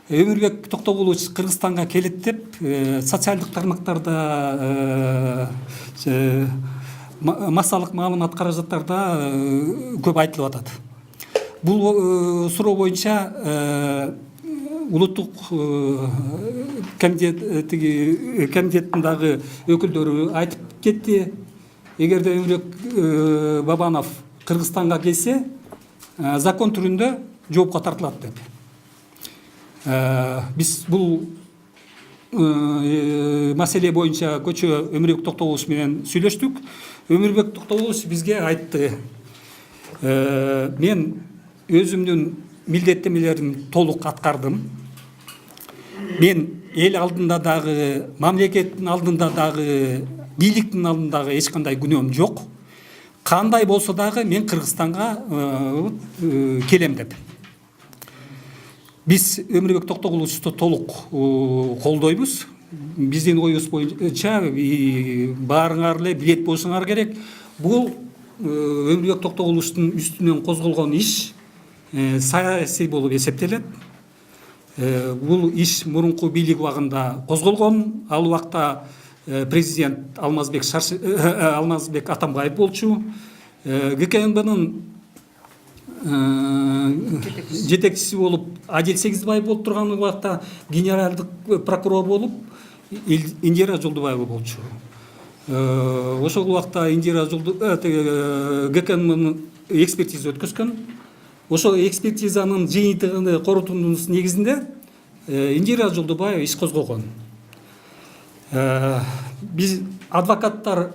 Өмүрбек Токтогулович Кыргызстанга келет деп социалдык тармактарда, массалык маалымат каражаттарда көп айтылып атат. Бул суроо боюнча улуттук комитеттин дагы өкүлдөрү айтып кетти. Эгерде Өмүрбек Бабанов Кыргызстанга келсе, закон түрүндө жоопко тартылат деп. Биз бул маселе боюнча көчө Өмүрбек Токтогулович менен сүйлөштүк. Өмүрбек Токтогулович бизге айтты: мен өзүмдүн милдеттемелерин толук аткардым. Мен эл алдында дагы, мамлекеттин алдында дагы, бийликтин алдында дагы эч кандай күнөөм жок. Кандай болсо дагы мен Кыргызстанга келем деп. Биз Өмүрбек Токтогуловичту толук колдойбуз. Биздин оюбуз боюнча баарыңар эле билет болушуңар керек. Бул Өмүрбек Токтогуловичтун үстүнөн козголгон иш саясий болуп эсептелет. Бул иш мурунку бийлик убагында козголгон. Ал убакта президент Алмазбек Атамбаев болчу. ГКМБнын жетекчиси болуп Адил Сегизбаев болуп турган убакта генералдык прокурор болуп Индира Жолдубаева болчу. Ошол убакта Индира ГКМБнын экспертиза өткөзгөн. Ошол экспертизанын жыйынтыгын корутуунун негизинде Индира Жолдубаева иш козгогон. Биз адвокаттар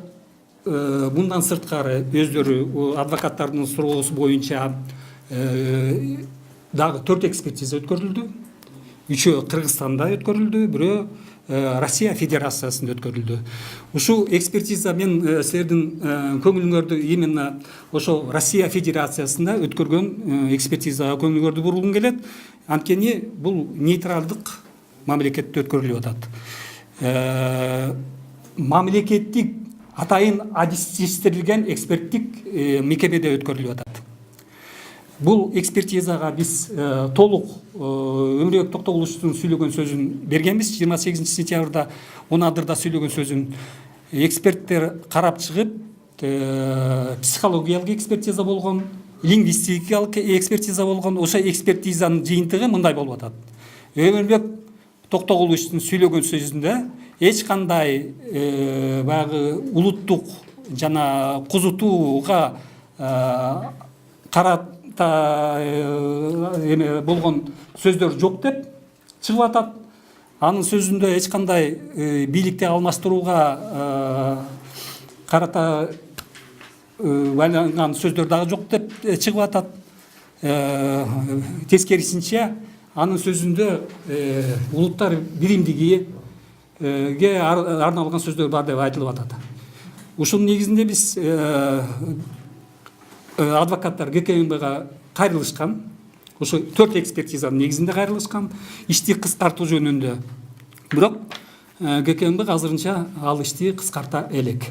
мындан сырткары өздөрү адвокаттардын суроосу боюнча дагы 4 экспертиза өткөрүлдү. 3-өө Кыргызстанда өткөрүлдү, бирөө Россия Федерациясында өткөрүлдү. Ушул экспертиза мен силердин көңүлүңөрдү именно ошо Россия Федерациясында өткөргөн экспертизага көңүлүңөрдү бургум келет. Анткени бул нейтралдык мамлекетте өткөрүлүп атат. Мамлекеттик атайын адистиштирилген эксперттик мекемеде өткөрүлүп атат. Бул экспертизага биз толук Өмүрбек Токтогуловичтун сүйлөгөн сөзүн бергенбиз. 28 сентябрда Унадырда сүйлөгөн сөзүн эксперттер карап чыгып, психологиялык экспертиза болгон, лингвистикалык экспертиза болгон. Ошо экспертизанын жыйынтыгы мындай болуп атат: Өмүрбек Токтогуловичтун сүйлөгөн сөзүндө эч кандай баягы улуттук жана кузутууга карата болгон сөздөр жок деп чыгып атат. Анын сөзүндө эч кандай бийликти алмаштырууга карата байланган сөздөр дагы жок деп чыгып атат. Тескерисинче анын сөзүндө улуттар биримдигиге арналган сөздөр бар деп айтылып атат. Ушунун негизинде биз адвокаттар ГКМБга кайрылышкан. Ошо 4 экспертизанын негизинде кайрылышкан, ишти кыскартуу жөнүндө. Бирок ГКМБ азырынча ал ишти кыскарта элек.